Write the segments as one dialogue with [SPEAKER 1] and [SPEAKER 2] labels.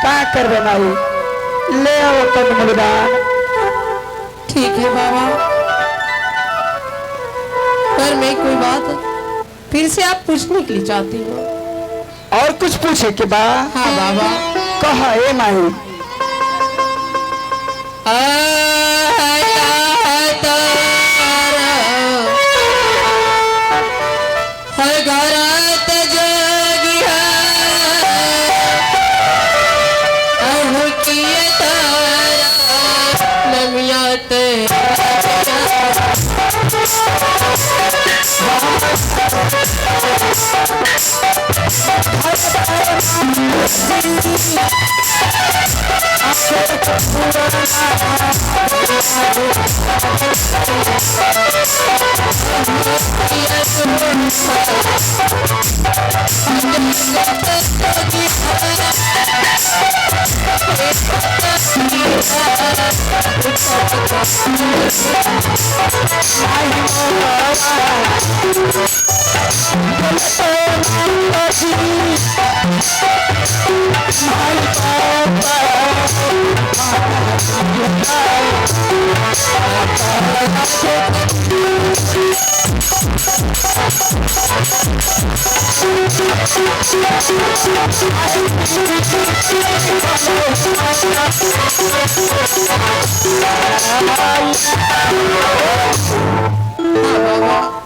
[SPEAKER 1] क्या करबे माई, ले आओ कंद मुलदान।
[SPEAKER 2] ठीक है बाबा, पर मैं कोई बात फिर से आप पूछने के लिए चाहती हूँ।
[SPEAKER 1] और कुछ पूछे के बा?
[SPEAKER 2] हाँ बाबा।
[SPEAKER 1] कहा ए माई।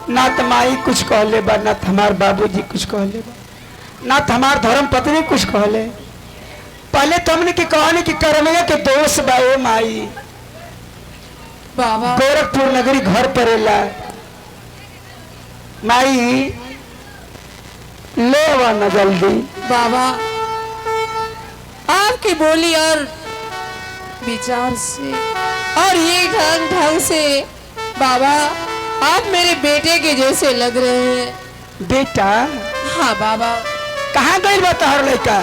[SPEAKER 1] ना तो माई कुछ कहले बा, ना हमार बाबूजी कुछ कहले बा, ना हमार धर्म पत्नी कुछ कहले। पहले तुमने की कहानी की कर्मिया के दोष बा ए माई।
[SPEAKER 2] बाबा
[SPEAKER 1] गोरखपुर नगरी घर परेला माई, ले आवा ना जल्दी।
[SPEAKER 2] बाबा आपकी बोली और विचार से और ये ढंग से बाबा आप मेरे बेटे के जैसे लग रहे हैं।
[SPEAKER 1] बेटा?
[SPEAKER 2] हाँ बाबा।
[SPEAKER 1] कहाँ गइल बा तोहर लड़का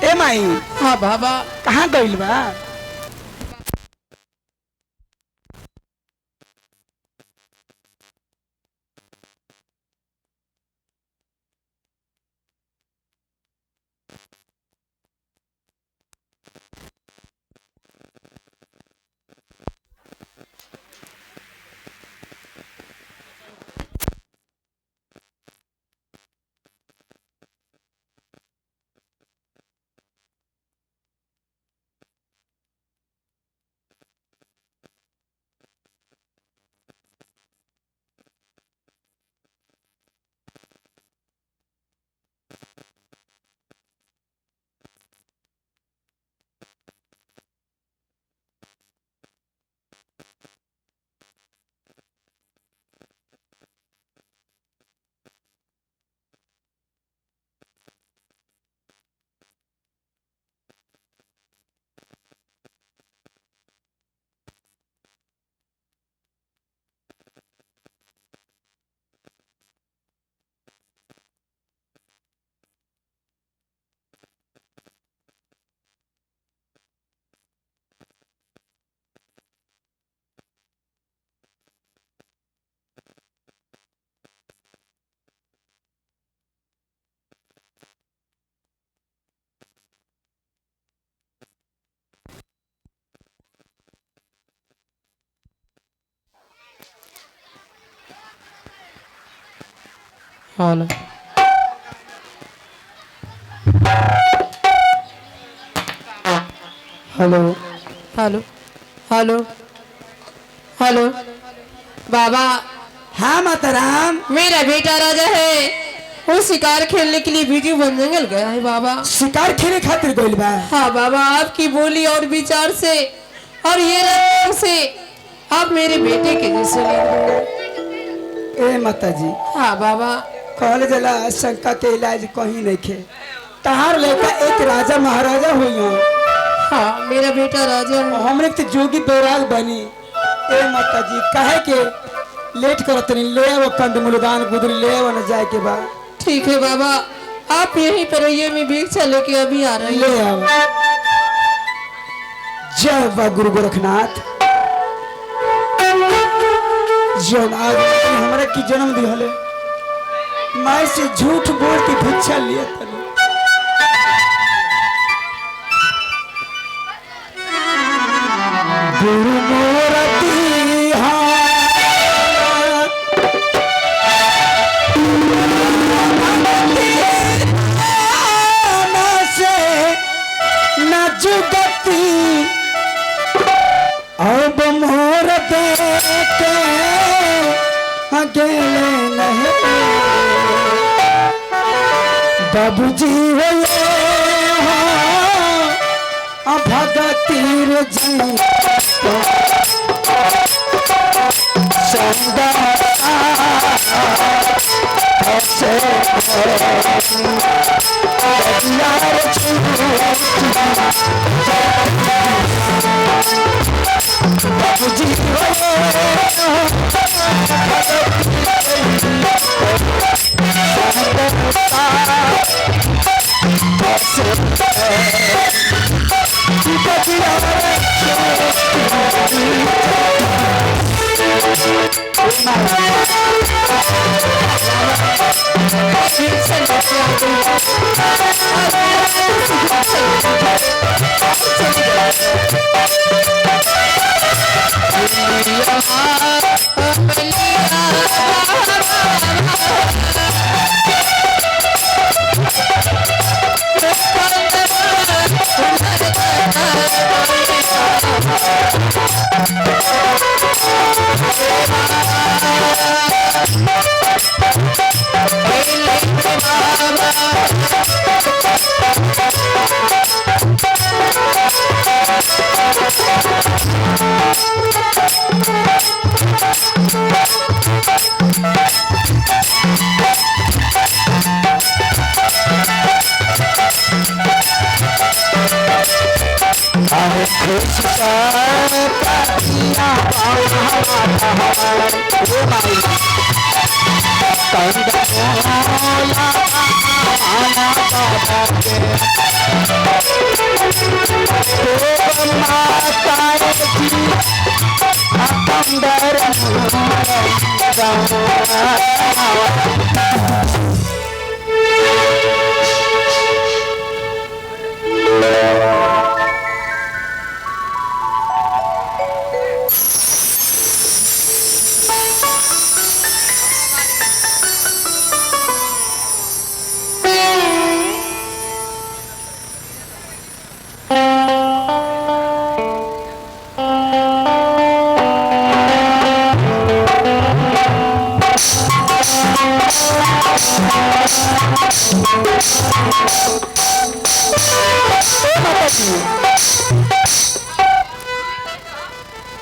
[SPEAKER 1] ए माई?
[SPEAKER 2] हाँ बाबा।
[SPEAKER 1] कहाँ गइल बा?
[SPEAKER 2] Hello
[SPEAKER 1] hello
[SPEAKER 2] hello hello hello बाबा।
[SPEAKER 1] हाँ माताराम।
[SPEAKER 2] मेरा बेटा राजा है, वो शिकार खेलने के लिए वीडियो बन जंगल गया है बाबा।
[SPEAKER 1] शिकार खेलने खातिर गइल बा?
[SPEAKER 2] हाँ बाबा, आपकी बोली और विचार से और ये रंग से आप मेरे बेटे के जैसे लग रहे हैं।
[SPEAKER 1] ए माता जी।
[SPEAKER 2] हाँ बाबा।
[SPEAKER 1] कहल जला शंका के इलाज कहीं नहीं खे। तहार लड़का एक राजा महाराजा हुई हो।
[SPEAKER 2] हाँ मेरा बेटा राजा है।
[SPEAKER 1] हमने तो जोगी बैराग बनी। ए माता जी कहे के लेट करत नहीं, ले वो कंद मुलदान गुदरी ले वो न जाए के बाद।
[SPEAKER 2] ठीक है बाबा, आप यहीं पर रहिए, मैं भिक्षा लेके अभी आ रही हूँ।
[SPEAKER 1] ले आओ। जय बा गुरु गोरखनाथ। जौन आज हमारे की जन्म दिहले, माई से झूठ बोल के भिक्षा लिया तनी। जुगती अब मोर देखे अकेले नहीं बाबूजी भगतीर जी संगा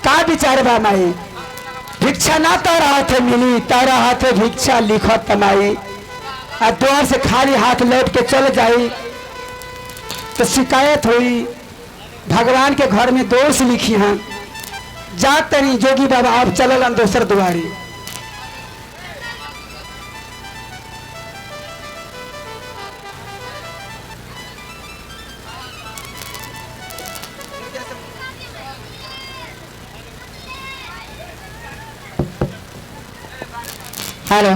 [SPEAKER 1] का विचार बा माई भिक्षा ना तारा हाथे मिली तारा हाथे भिक्षा लिखो तमाई आ द्वार से खाली हाथ लौट के चल जाई तो शिकायत हुई भगवान के घर में दोष लिखी हैं जा तरी जोगी बाबा आप चलल दोसर दुआरी हेलो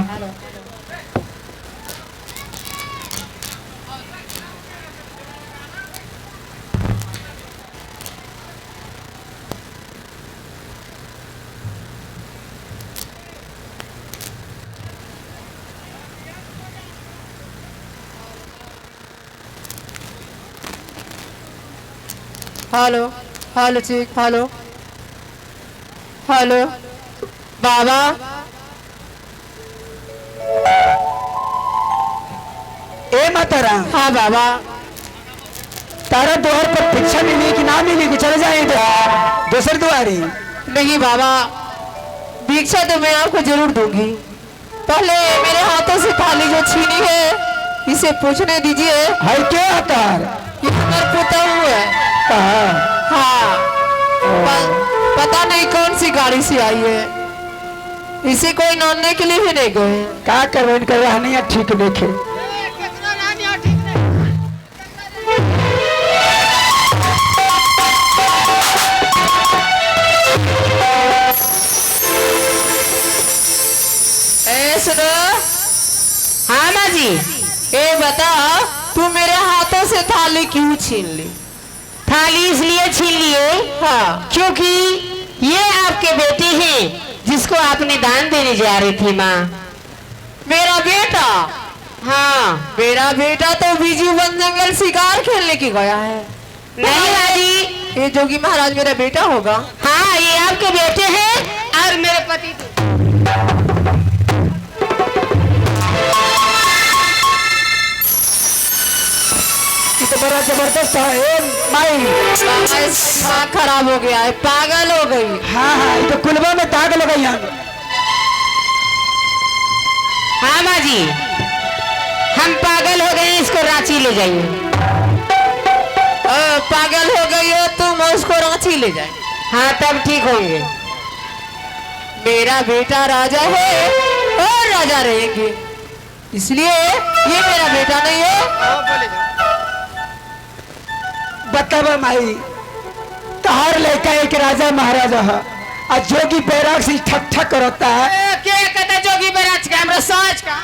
[SPEAKER 2] हेलो हेलो चीक हेलो हेलो बाबा
[SPEAKER 1] ए मातारा
[SPEAKER 2] हाँ बाबा
[SPEAKER 1] तारा द्वार पर भिक्षा मिली कि ना मिली कि चले जाए दोसर दुआरी
[SPEAKER 2] नहीं बाबा भिक्षा तो मैं आपको जरूर दूंगी पहले मेरे हाथों से थाली जो छीनी है इसे पूछने दीजिए
[SPEAKER 1] है क्या अतार
[SPEAKER 2] ये हमारा पुता है हाँ पता नहीं कौन सी गाड़ी से आई है इसे कोई नौने के लिए भी नहीं गए
[SPEAKER 1] का करवे कर नहीं ठीक देखे
[SPEAKER 2] सुनो हाँ माँ जी ये बता तू मेरे हाथों से थाली क्यों छीन ली
[SPEAKER 3] थाली इसलिए छीन लिए
[SPEAKER 2] हाँ
[SPEAKER 3] क्योंकि ये आपके बेटे हैं जिसको आपने दान देने जा रही थी माँ
[SPEAKER 2] मेरा बेटा
[SPEAKER 3] हाँ
[SPEAKER 2] मेरा बेटा तो बिजू वन जंगल शिकार खेलने की गया है
[SPEAKER 3] नहीं बाजी,
[SPEAKER 2] ये जोगी महाराज मेरा बेटा होगा।
[SPEAKER 3] हाँ ये आपके बेटे हैं और मेरे पति थे।
[SPEAKER 1] ये तो बड़ा जबरदस्त है ए माई।
[SPEAKER 2] बाबा इसका दिमाग खराब हो गया है, पागल हो गई।
[SPEAKER 1] हाँ हाँ ये तो कुलबा में दाग लगाई हम।
[SPEAKER 3] हाँ बाजी, हम पागल हो गए, इसको रांची ले जाइए।
[SPEAKER 2] पागल हो गई हो तुम, उसको रांची ले जाए।
[SPEAKER 3] हाँ तब ठीक होंगे।
[SPEAKER 2] मेरा बेटा राजा है और राजा रहेंगे, इसलिए ये मेरा बेटा नहीं है।
[SPEAKER 1] बतावा माई, तहार लड़का एक राजा महाराजा है और जोगी बैराग से ठक ठक करता है।
[SPEAKER 3] क्या कहता जोगी बराज का, हमरा सोच का।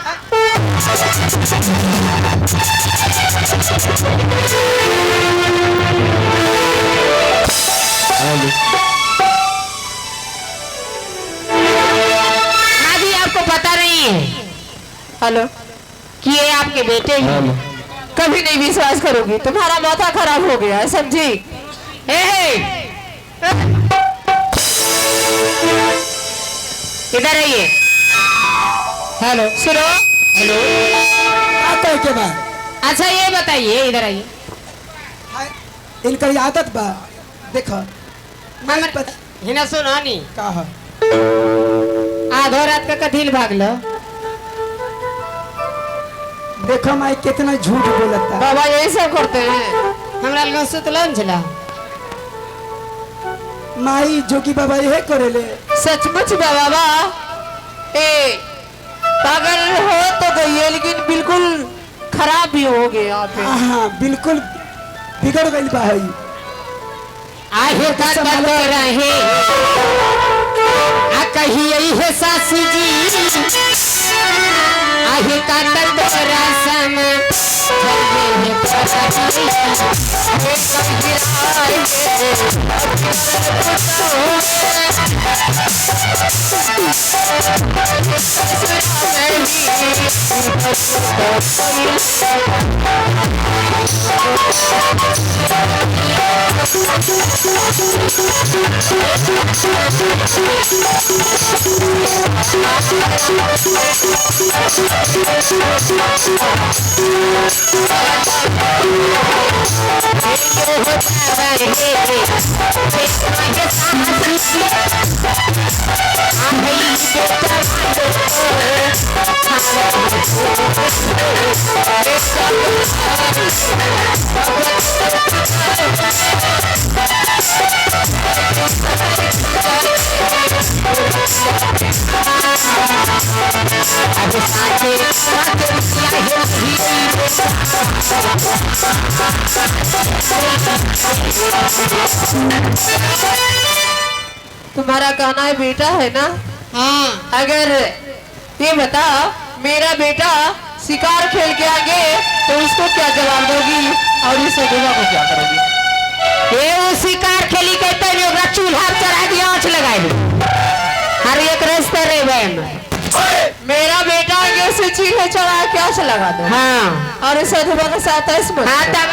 [SPEAKER 3] हाजी आपको पता नहीं है
[SPEAKER 2] हेलो,
[SPEAKER 3] कि ये आपके बेटे हैं।
[SPEAKER 2] कभी नहीं विश्वास करोगी, तुम्हारा माथा खराब हो गया है, समझी।
[SPEAKER 3] इधर आइए। हेलो
[SPEAKER 2] सुनो,
[SPEAKER 3] हेलो।
[SPEAKER 1] आता है के बाद
[SPEAKER 3] अच्छा ये बताइए, इधर आइए।
[SPEAKER 1] इनका ये आदत बा देखो।
[SPEAKER 3] हिना सुनो नी,
[SPEAKER 1] का है
[SPEAKER 3] आधो रात का कथील भागलो।
[SPEAKER 1] देखो माई कितना झूठ बोलता है।
[SPEAKER 2] बाबा यही सब करते हैं।
[SPEAKER 3] हमरा लगा सुतलन छला।
[SPEAKER 1] माई जोगी बाबा यही करेले।
[SPEAKER 2] सचमुच बा बाबा, ए पागल हो तो गई है, लेकिन बिल्कुल खराब भी हो गए आप।
[SPEAKER 1] हाँ हाँ बिल्कुल बिगड़ गई बा है।
[SPEAKER 3] आहे का तो रहे आ कही यही है सासू जी, आहे का तो रसम चले है
[SPEAKER 2] तुम्हारा कहना है बेटा है ना?
[SPEAKER 3] हाँ।
[SPEAKER 2] अगर ये बताओ, मेरा बेटा शिकार खेल के आगे तो उसको क्या जवाब दोगी और इस सदुआ को क्या करोगी?
[SPEAKER 3] ये वो शिकार खेली कहते हैं, ओकरा चूल्हा पर चढ़ा दिया, आँच लगाई दी। हर एक रास्ते रे में
[SPEAKER 2] मेरा बेटा आगे से चील्हे चढ़ा क्या से लगा दो।
[SPEAKER 3] हाँ
[SPEAKER 2] और इस सदुआ के साथ है इसमें।
[SPEAKER 3] हाँ तब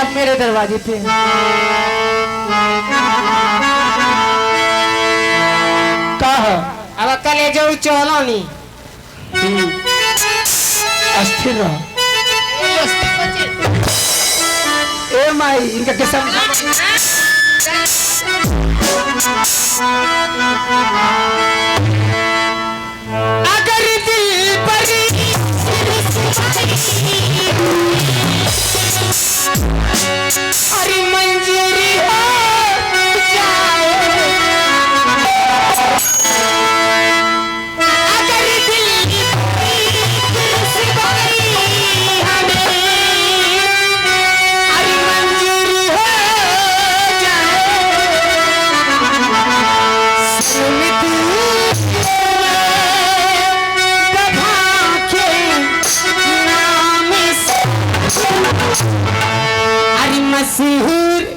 [SPEAKER 2] आप मेरे दरवाजे पे
[SPEAKER 1] का है?
[SPEAKER 3] अब कल जो चलो नी
[SPEAKER 1] अस्थिर रह। ए माई इनका के समझा
[SPEAKER 3] अगर दिल पर अरे मंजूरी हो जाए, अगर दिल से भाई हमें अरे मंजूरी हो जाए, सुमित अरे मशहूर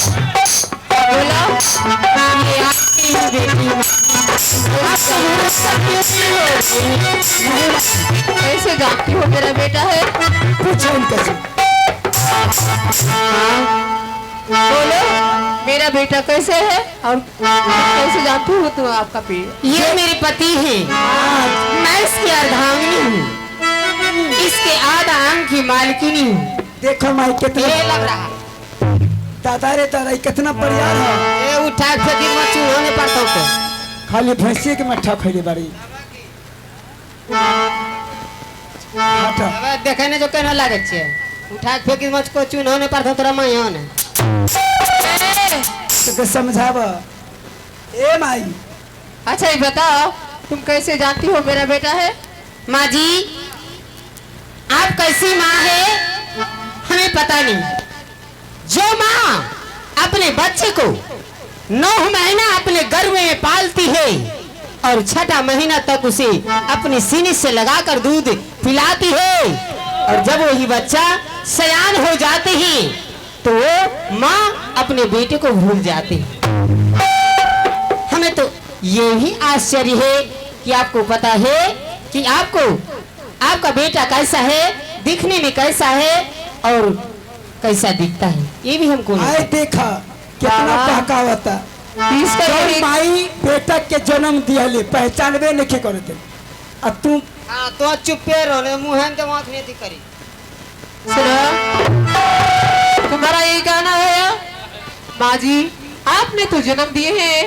[SPEAKER 3] बोला ये आपकी बेटी
[SPEAKER 2] कैसे जानती हो मेरा बेटा है?
[SPEAKER 1] पूछो इनका से।
[SPEAKER 2] बोलो मेरा बेटा कैसे है और कैसे जानती हो तुम आपका बेटा?
[SPEAKER 3] ये मेरे पति हैं, मैं इसकी अर्धांगिनी हूँ, इसके आधा अंग की मालकिनी हूँ।
[SPEAKER 1] देखो माई कितना
[SPEAKER 3] ये लग रहा
[SPEAKER 1] दादा रे दादा ये कितना परियार है।
[SPEAKER 3] ये उठा फेंकी मत होने पड़ता तो
[SPEAKER 1] खाली भैंसी के मट्ठा खैली बाड़ी। हटा
[SPEAKER 3] अब देखने जो कहने लगे छे उठा फेंकी मत को चून होने पड़ता तोरा मैं होने
[SPEAKER 1] तो समझाव। ए माई
[SPEAKER 2] अच्छा ये बताओ तुम कैसे जानती हो मेरा बेटा है?
[SPEAKER 3] माँ जी आप कैसी माँ है हमें पता नहीं। जो माँ अपने बच्चे को 9 महीना अपने गर्भ में पालती है और 6ठा महीना तक उसे अपने सीने से लगाकर दूध पिलाती है और जब वही बच्चा सयान हो जाते हैं तो वो माँ अपने बेटे को भूल जाती है। हमें तो ये ही आश्चर्य है कि आपको पता है कि आपको आपका बेटा कैसा है, दिखने में कैसा है और कैसा दिखता है ये भी हमको नहीं
[SPEAKER 1] आए
[SPEAKER 3] पता।
[SPEAKER 1] देखा कितना बहकावता।
[SPEAKER 2] इसका
[SPEAKER 1] जौन
[SPEAKER 2] एक-
[SPEAKER 1] माई बेटा के जन्म दिहले पहचानबे नहीं करते आ तू
[SPEAKER 3] हाँ तो चुप्पे रहो मुँह के माथ नहीं करी।
[SPEAKER 2] सुनो तुम्हारा यही कहना है माँ जी आपने तो जन्म दिए हैं,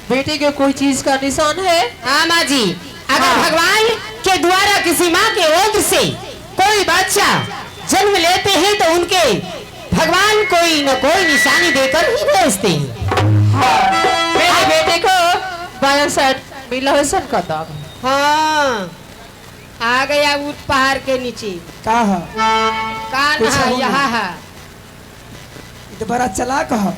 [SPEAKER 2] बेटे के कोई चीज का निशान है?
[SPEAKER 3] हाँ माँ जी अगर
[SPEAKER 2] हाँ।
[SPEAKER 3] भगवान के द्वारा किसी माँ के ओंठ से कोई बच्चा जन्म लेते हैं तो उनके भगवान कोई न कोई निशानी देकर ही भेजते हैं।
[SPEAKER 2] मेरे बेटे को 62 मिलोसन का दाग है।
[SPEAKER 3] हाँ आ गया ऊट पहाड़ के नीचे
[SPEAKER 1] का है
[SPEAKER 3] कान
[SPEAKER 1] कुछ
[SPEAKER 3] है
[SPEAKER 1] हो
[SPEAKER 3] यहाँ
[SPEAKER 1] नहीं।
[SPEAKER 3] है
[SPEAKER 1] ये तो बड़ा चलाक है।